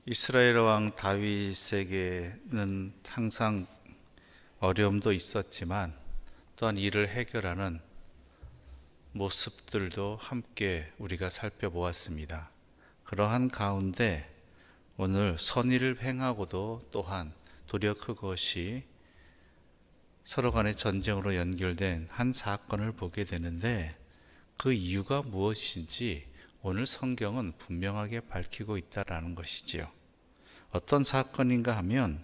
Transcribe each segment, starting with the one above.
이스라엘 왕 다윗에게는 항상 어려움도 있었지만 또한 이를 해결하는 모습들도 함께 우리가 살펴보았습니다. 그러한 가운데 오늘 선의를 행하고도 또한 도리어 그것이 서로 간의 전쟁으로 연결된 한 사건을 보게 되는데, 그 이유가 무엇인지 오늘 성경은 분명하게 밝히고 있다라는 것이지요. 어떤 사건인가 하면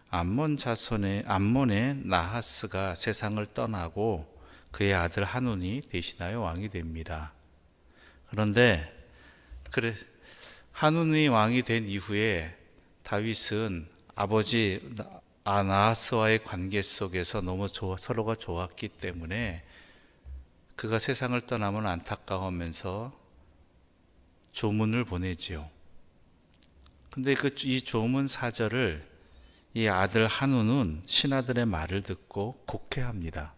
암몬의 나하스가 세상을 떠나고 그의 아들 하눈이 대신하여 왕이 됩니다. 그런데 하눈이 왕이 된 이후에 다윗은 아버지 나하스와의 관계 속에서 너무 서로가 좋았기 때문에 그가 세상을 떠나면 안타까워하면서 조문을 보내지요. 근데 이 조문 사절을 이 아들 한우는 신하들의 말을 듣고 곡해합니다.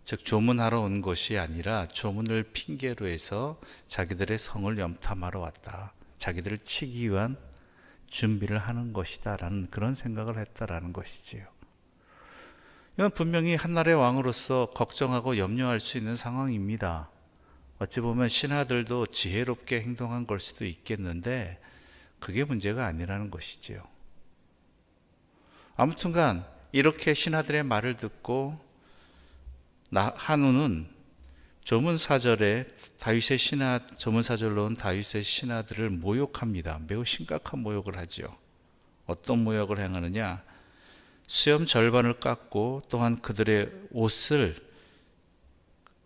즉 조문하러 온 것이 아니라 조문을 핑계로 해서 자기들의 성을 염탐하러 왔다, 자기들을 치기 위한 준비를 하는 것이다 라는 그런 생각을 했다라는 것이지요. 이건 분명히 한나라의 왕으로서 걱정하고 염려할 수 있는 상황입니다. 어찌 보면 신하들도 지혜롭게 행동한 걸 수도 있겠는데 그게 문제가 아니라는 것이지요. 아무튼간 이렇게 신하들의 말을 듣고 한우는 조문사절로 온 다윗의 신하들을 모욕합니다. 매우 심각한 모욕을 하지요. 어떤 모욕을 행하느냐? 수염 절반을 깎고 또한 그들의 옷을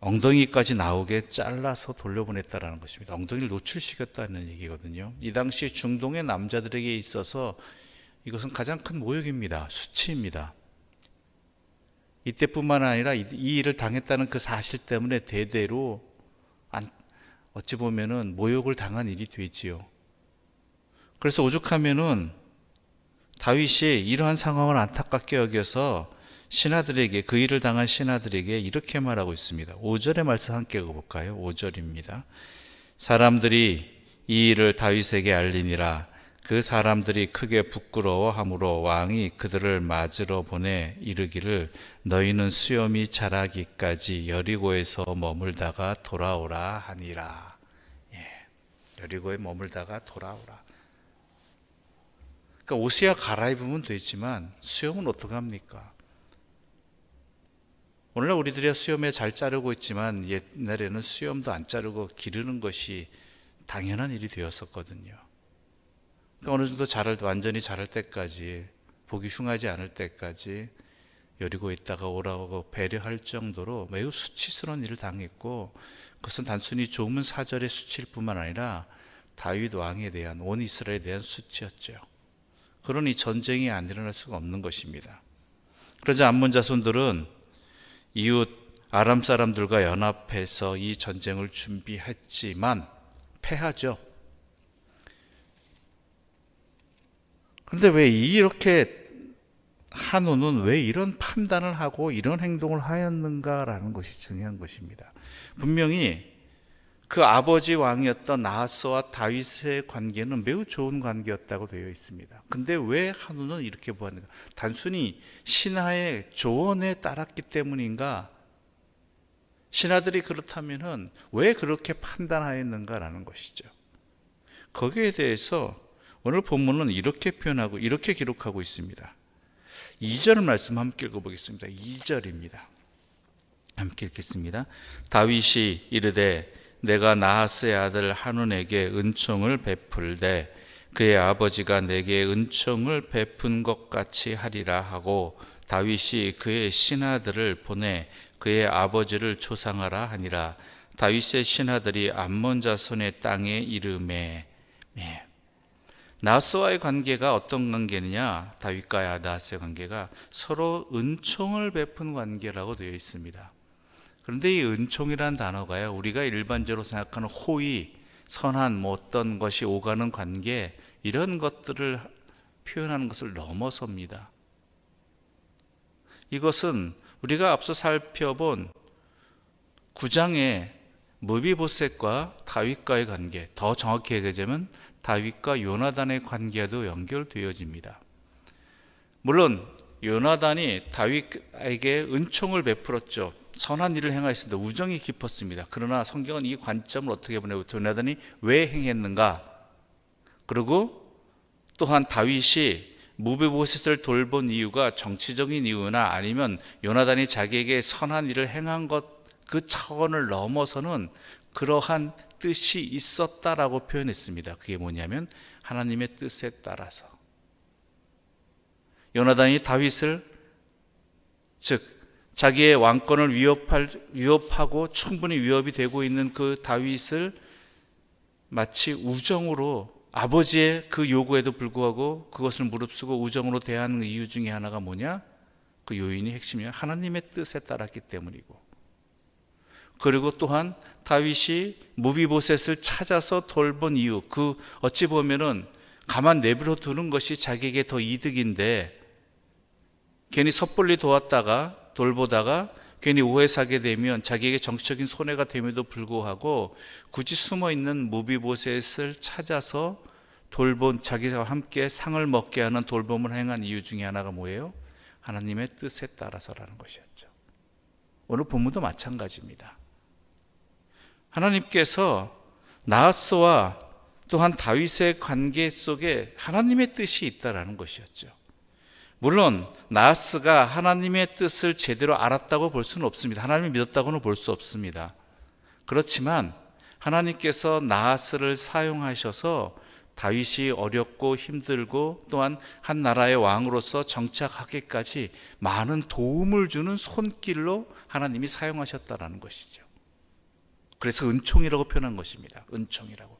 엉덩이까지 나오게 잘라서 돌려보냈다라는 것입니다. 엉덩이를 노출시켰다는 얘기거든요. 이 당시 중동의 남자들에게 있어서 이것은 가장 큰 모욕입니다. 수치입니다. 이때뿐만 아니라 이 일을 당했다는 그 사실 때문에 대대로 어찌 보면은 모욕을 당한 일이 되지요. 그래서 오죽하면은 다윗이 이러한 상황을 안타깝게 여겨서 신하들에게, 그 일을 당한 신하들에게 이렇게 말하고 있습니다. 5절의 말씀 함께 읽어볼까요? 5절입니다. 사람들이 이 일을 다윗에게 알리니라. 그 사람들이 크게 부끄러워하므로 왕이 그들을 맞으러 보내 이르기를 너희는 수염이 자라기까지 여리고에서 머물다가 돌아오라 하니라. 여리고에 머물다가 돌아오라. 그러니까 옷이야 갈아입으면 되지만 수염은 어떡합니까? 오늘날 우리들이 수염에 잘 자르고 있지만 옛날에는 수염도 안 자르고 기르는 것이 당연한 일이 되었었거든요. 그러니까 어느 정도 완전히 자랄 때까지, 보기 흉하지 않을 때까지 여리고에 있다가 오라고 배려할 정도로 매우 수치스러운 일을 당했고, 그것은 단순히 조문 사절의 수치일 뿐만 아니라 다윗 왕에 대한, 온 이스라엘에 대한 수치였죠. 그러니 전쟁이 안 일어날 수가 없는 것입니다. 그러자 암몬 자손들은 이웃 아람 사람들과 연합해서 이 전쟁을 준비했지만 패하죠. 그런데 왜 이렇게 한우는 왜 이런 판단을 하고 이런 행동을 하였는가라는 것이 중요한 것입니다. 분명히 그 아버지 왕이었던 나하스와 다윗의 관계는 매우 좋은 관계였다고 되어 있습니다. 근데 왜 한우는 이렇게 보았는가? 단순히 신하의 조언에 따랐기 때문인가? 신하들이 그렇다면은 왜 그렇게 판단하였는가라는 것이죠. 거기에 대해서 오늘 본문은 이렇게 표현하고 이렇게 기록하고 있습니다. 2절 말씀 함께 읽어보겠습니다. 2절입니다. 함께 읽겠습니다. 다윗이 이르되 내가 나하스의 아들 한운에게 은총을 베풀되 그의 아버지가 내게 은총을 베푼 것 같이 하리라 하고 다윗이 그의 신하들을 보내 그의 아버지를 조상하라 하니라. 다윗의 신하들이 암몬 자손의 땅에 이르매. 나하스와의 관계가 어떤 관계느냐? 다윗과 나하스의 관계가 서로 은총을 베푼 관계라고 되어 있습니다. 그런데 이 은총이라는 단어가요, 우리가 일반적으로 생각하는 호의, 선한, 어떤 것이 오가는 관계, 이런 것들을 표현하는 것을 넘어섭니다. 이것은 우리가 앞서 살펴본 9장의 무비보셋과 다윗과의 관계, 더 정확히 얘기하자면 다윗과 요나단의 관계도 연결되어집니다. 물론 요나단이 다윗에게 은총을 베풀었죠. 선한 일을 행하였습니다. 우정이 깊었습니다. 그러나 성경은 이 관점을 어떻게 보냐면 요나단이 왜 행했는가, 그리고 또한 다윗이 무비보셋을 돌본 이유가 정치적인 이유나 아니면 요나단이 자기에게 선한 일을 행한 것 그 차원을 넘어서는 그러한 뜻이 있었다라고 표현했습니다. 그게 뭐냐면 하나님의 뜻에 따라서 요나단이 다윗을, 즉 자기의 왕권을 위협하고 충분히 위협이 되고 있는 그 다윗을 마치 우정으로, 아버지의 그 요구에도 불구하고 그것을 무릅쓰고 우정으로 대하는 이유 중에 하나가 뭐냐? 그 요인이 핵심이야. 하나님의 뜻에 따랐기 때문이고, 그리고 또한 다윗이 무비보셋을 찾아서 돌본 이유, 그 어찌 보면은 가만 내버려 두는 것이 자기에게 더 이득인데 괜히 섣불리 돌보다가 괜히 오해 사게 되면 자기에게 정치적인 손해가 됨에도 불구하고 굳이 숨어있는 무비보셋을 찾아서 돌본, 자기와 함께 상을 먹게 하는 돌봄을 행한 이유 중에 하나가 뭐예요? 하나님의 뜻에 따라서라는 것이었죠. 오늘 본문도 마찬가지입니다. 하나님께서 나하스와 또한 다윗의 관계 속에 하나님의 뜻이 있다라는 것이었죠. 물론 나하스가 하나님의 뜻을 제대로 알았다고 볼 수는 없습니다. 하나님을 믿었다고는 볼 수 없습니다. 그렇지만 하나님께서 나하스를 사용하셔서 다윗이 어렵고 힘들고 또한 한 나라의 왕으로서 정착하기까지 많은 도움을 주는 손길로 하나님이 사용하셨다라는 것이죠. 그래서 은총이라고 표현한 것입니다. 은총이라고.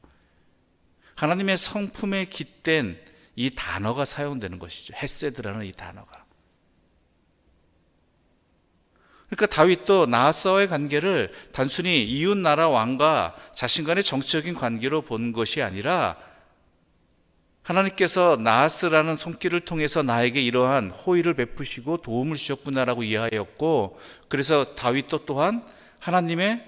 하나님의 성품에 깃댄 이 단어가 사용되는 것이죠. 헤세드라는 이 단어가. 그러니까 다윗도 나하스와의 관계를 단순히 이웃 나라 왕과 자신 간의 정치적인 관계로 본 것이 아니라 하나님께서 나하스라는 손길을 통해서 나에게 이러한 호의를 베푸시고 도움을 주셨구나라고 이해하였고, 그래서 다윗도 또한 하나님의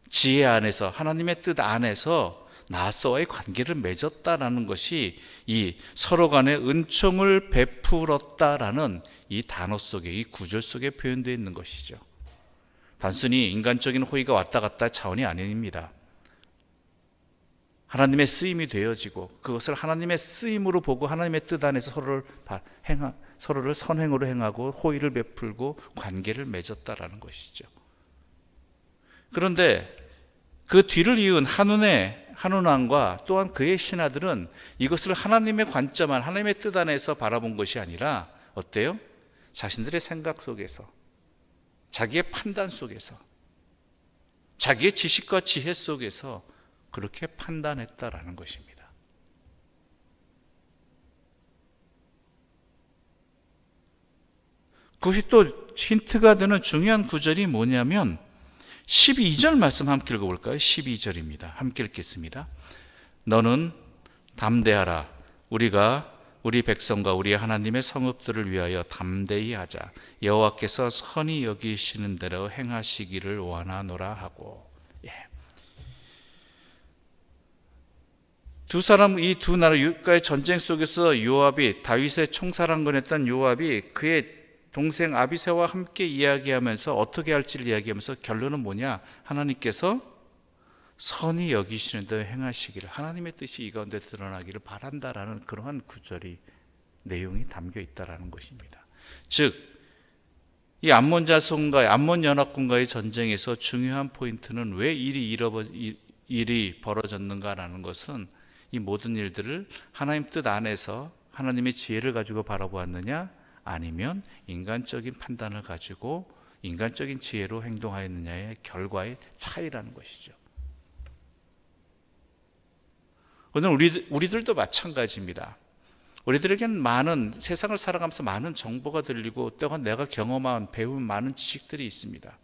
지혜 안에서, 하나님의 뜻 안에서 나하스와의 관계를 맺었다라는 것이 이 서로 간의 은총을 베풀었다라는 이 단어 속에, 이 구절 속에 표현되어 있는 것이죠. 단순히 인간적인 호의가 왔다 갔다 차원이 아닙니다. 하나님의 쓰임이 되어지고 그것을 하나님의 쓰임으로 보고 하나님의 뜻 안에서 서로를 선행으로 행하고 호의를 베풀고 관계를 맺었다라는 것이죠. 그런데 그 뒤를 이은 한운 왕과 또한 그의 신하들은 이것을 하나님의 관점 안, 하나님의 뜻 안에서 바라본 것이 아니라 어때요? 자신들의 생각 속에서, 자기의 판단 속에서, 자기의 지식과 지혜 속에서 그렇게 판단했다라는 것입니다. 그것이 또 힌트가 되는 중요한 구절이 뭐냐면 12절 말씀 함께 읽어볼까요? 12절입니다. 함께 읽겠습니다. 너는 담대하라. 우리가 우리 백성과 우리 하나님의 성읍들을 위하여 담대히 하자. 여호와께서 선히 여기시는 대로 행하시기를 원하노라 하고. 이 두 나라의 전쟁 속에서 요압이, 다윗의 총사령관이었던 요압이 그의 동생 아비새와 함께 이야기하면서 어떻게 할지를 이야기하면서 결론은 뭐냐? 하나님께서 선히 여기시는 대로 행하시기를, 하나님의 뜻이 이 가운데 드러나기를 바란다라는 그러한 구절이, 내용이 담겨 있다라는 것입니다. 즉, 이 암몬 자손과 암몬 연합군과의 전쟁에서 중요한 포인트는 왜 일이 벌어졌는가라는 것은 이 모든 일들을 하나님 뜻 안에서 하나님의 지혜를 가지고 바라보았느냐, 아니면 인간적인 판단을 가지고 인간적인 지혜로 행동하였느냐의 결과의 차이라는 것이죠. 오늘 우리들도 마찬가지입니다. 우리들에게는 많은, 세상을 살아가면서 많은 정보가 들리고 또한 내가 경험한, 배운 많은 지식들이 있습니다.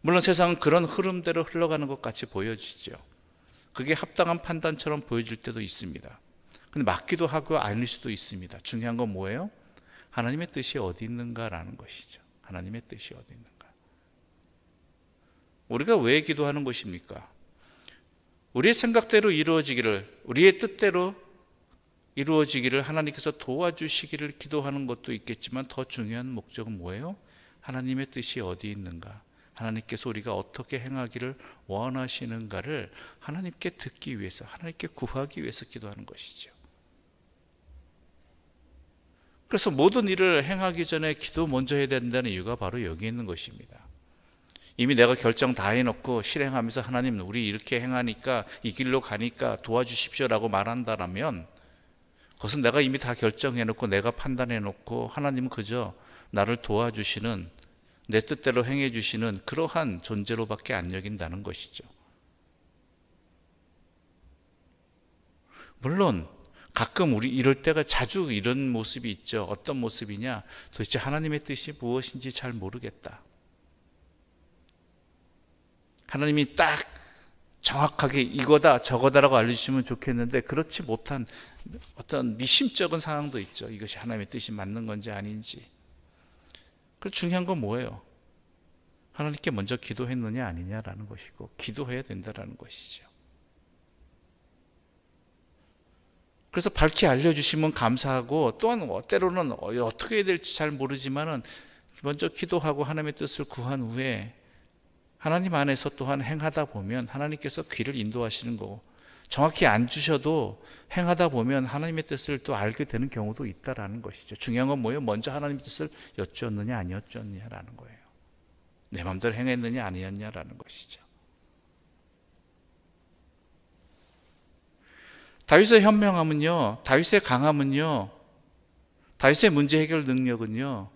물론 세상은 그런 흐름대로 흘러가는 것 같이 보여지죠. 그게 합당한 판단처럼 보여질 때도 있습니다. 근데 맞기도 하고 아닐 수도 있습니다. 중요한 건 뭐예요? 하나님의 뜻이 어디 있는가라는 것이죠. 하나님의 뜻이 어디 있는가. 우리가 왜 기도하는 것입니까? 우리의 생각대로 이루어지기를, 우리의 뜻대로 이루어지기를 하나님께서 도와주시기를 기도하는 것도 있겠지만, 더 중요한 목적은 뭐예요? 하나님의 뜻이 어디 있는가, 하나님께서 우리가 어떻게 행하기를 원하시는가를 하나님께 듣기 위해서, 하나님께 구하기 위해서 기도하는 것이죠. 그래서 모든 일을 행하기 전에 기도 먼저 해야 된다는 이유가 바로 여기 있는 것입니다. 이미 내가 결정 다 해놓고 실행하면서 하나님, 우리 이렇게 행하니까, 이 길로 가니까 도와주십시오라고 말한다면, 그것은 내가 이미 다 결정해놓고 내가 판단해놓고 하나님은 그저 나를 도와주시는, 내 뜻대로 행해주시는 그러한 존재로밖에 안 여긴다는 것이죠. 물론 가끔 우리 이럴 때가 자주 이런 모습이 있죠. 어떤 모습이냐? 도대체 하나님의 뜻이 무엇인지 잘 모르겠다. 하나님이 딱 정확하게 이거다 저거다라고 알려주시면 좋겠는데, 그렇지 못한 어떤 미심쩍은 상황도 있죠. 이것이 하나님의 뜻이 맞는 건지 아닌지. 그리고 중요한 건 뭐예요? 하나님께 먼저 기도했느냐 아니냐라는 것이고, 기도해야 된다라는 것이죠. 그래서 밝히 알려주시면 감사하고, 또한 때로는 어떻게 해야 될지 잘 모르지만은 먼저 기도하고 하나님의 뜻을 구한 후에 하나님 안에서 또한 행하다 보면 하나님께서 귀를 인도하시는 거고, 정확히 안 주셔도 행하다 보면 하나님의 뜻을 또 알게 되는 경우도 있다라는 것이죠. 중요한 건 뭐예요? 먼저 하나님의 뜻을 여쭈었느냐 아니었느냐라는 거예요. 내 마음대로 행했느냐 아니었냐라는 것이죠. 다윗의 현명함은요, 다윗의 강함은요, 다윗의 문제 해결 능력은요,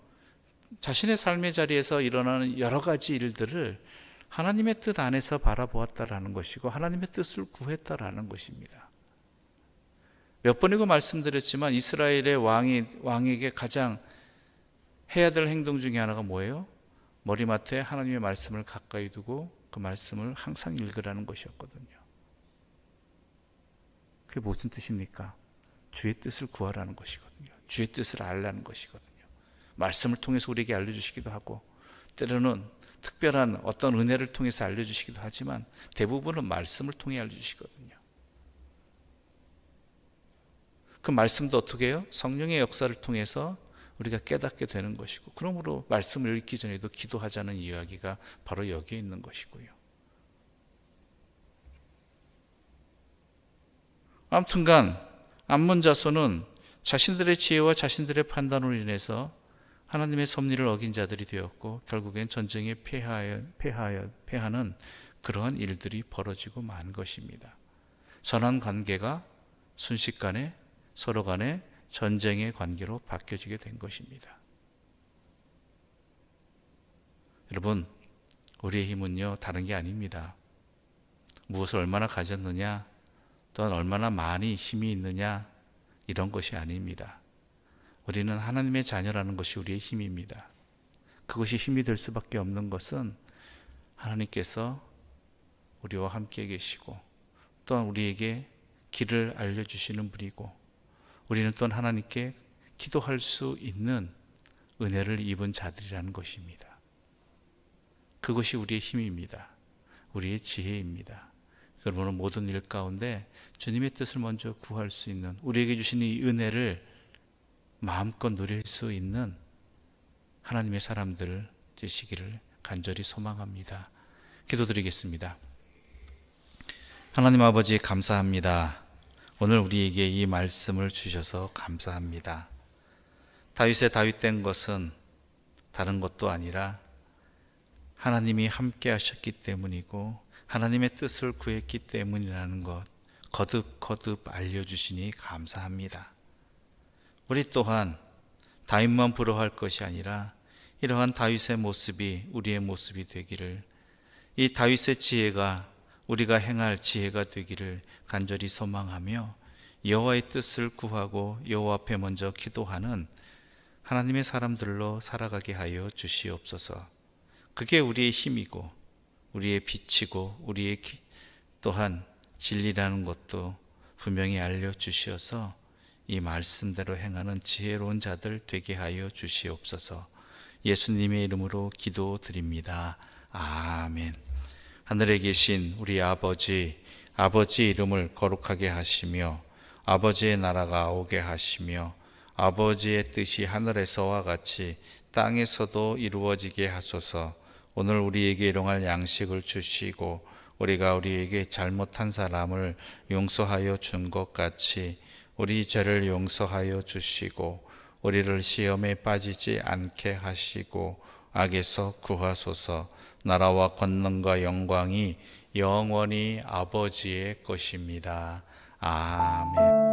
자신의 삶의 자리에서 일어나는 여러 가지 일들을 하나님의 뜻 안에서 바라보았다라는 것이고, 하나님의 뜻을 구했다라는 것입니다. 몇 번이고 말씀드렸지만, 이스라엘의 왕에게 가장 해야 될 행동 중에 하나가 뭐예요? 머리맡에 하나님의 말씀을 가까이 두고 그 말씀을 항상 읽으라는 것이었거든요. 그게 무슨 뜻입니까? 주의 뜻을 구하라는 것이거든요. 주의 뜻을 알라는 것이거든요. 말씀을 통해서 우리에게 알려주시기도 하고, 때로는 특별한 어떤 은혜를 통해서 알려주시기도 하지만, 대부분은 말씀을 통해 알려주시거든요. 그 말씀도 어떻게 해요? 성령의 역사를 통해서 우리가 깨닫게 되는 것이고, 그러므로 말씀을 읽기 전에도 기도하자는 이야기가 바로 여기에 있는 것이고요. 아무튼간 암몬 자손은 자신들의 지혜와 자신들의 판단으로 인해서 하나님의 섭리를 어긴 자들이 되었고, 결국엔 전쟁에 패하는 그러한 일들이 벌어지고 만 것입니다. 선한 관계가 순식간에 서로 간에 전쟁의 관계로 바뀌어지게 된 것입니다. 여러분, 우리의 힘은요, 다른 게 아닙니다. 무엇을 얼마나 가졌느냐, 또한 얼마나 많이 힘이 있느냐, 이런 것이 아닙니다. 우리는 하나님의 자녀라는 것이 우리의 힘입니다. 그것이 힘이 될 수밖에 없는 것은 하나님께서 우리와 함께 계시고, 또한 우리에게 길을 알려주시는 분이고, 우리는 또한 하나님께 기도할 수 있는 은혜를 입은 자들이라는 것입니다. 그것이 우리의 힘입니다. 우리의 지혜입니다. 여러분은 모든 일 가운데 주님의 뜻을 먼저 구할 수 있는, 우리에게 주신 이 은혜를 마음껏 누릴 수 있는 하나님의 사람들 되시기를 간절히 소망합니다. 기도드리겠습니다. 하나님 아버지, 감사합니다. 오늘 우리에게 이 말씀을 주셔서 감사합니다. 다윗의 다윗된 것은 다른 것도 아니라 하나님이 함께 하셨기 때문이고, 하나님의 뜻을 구했기 때문이라는 것 거듭 알려주시니 감사합니다. 우리 또한 다윗만 부러워할 것이 아니라 이러한 다윗의 모습이 우리의 모습이 되기를, 이 다윗의 지혜가 우리가 행할 지혜가 되기를 간절히 소망하며, 여호와의 뜻을 구하고 여호와 앞에 먼저 기도하는 하나님의 사람들로 살아가게 하여 주시옵소서. 그게 우리의 힘이고 우리의 빛이고 우리의 또한 진리라는 것도 분명히 알려주시어서 이 말씀대로 행하는 지혜로운 자들 되게 하여 주시옵소서. 예수님의 이름으로 기도드립니다. 아멘. 하늘에 계신 우리 아버지, 아버지 이름을 거룩하게 하시며 아버지의 나라가 오게 하시며 아버지의 뜻이 하늘에서와 같이 땅에서도 이루어지게 하소서. 오늘 우리에게 일용할 양식을 주시고 우리가 우리에게 잘못한 사람을 용서하여 준 것 같이 우리 죄를 용서하여 주시고 우리를 시험에 빠지지 않게 하시고 악에서 구하소서. 나라와 권능과 영광이 영원히 아버지의 것입니다. 아멘.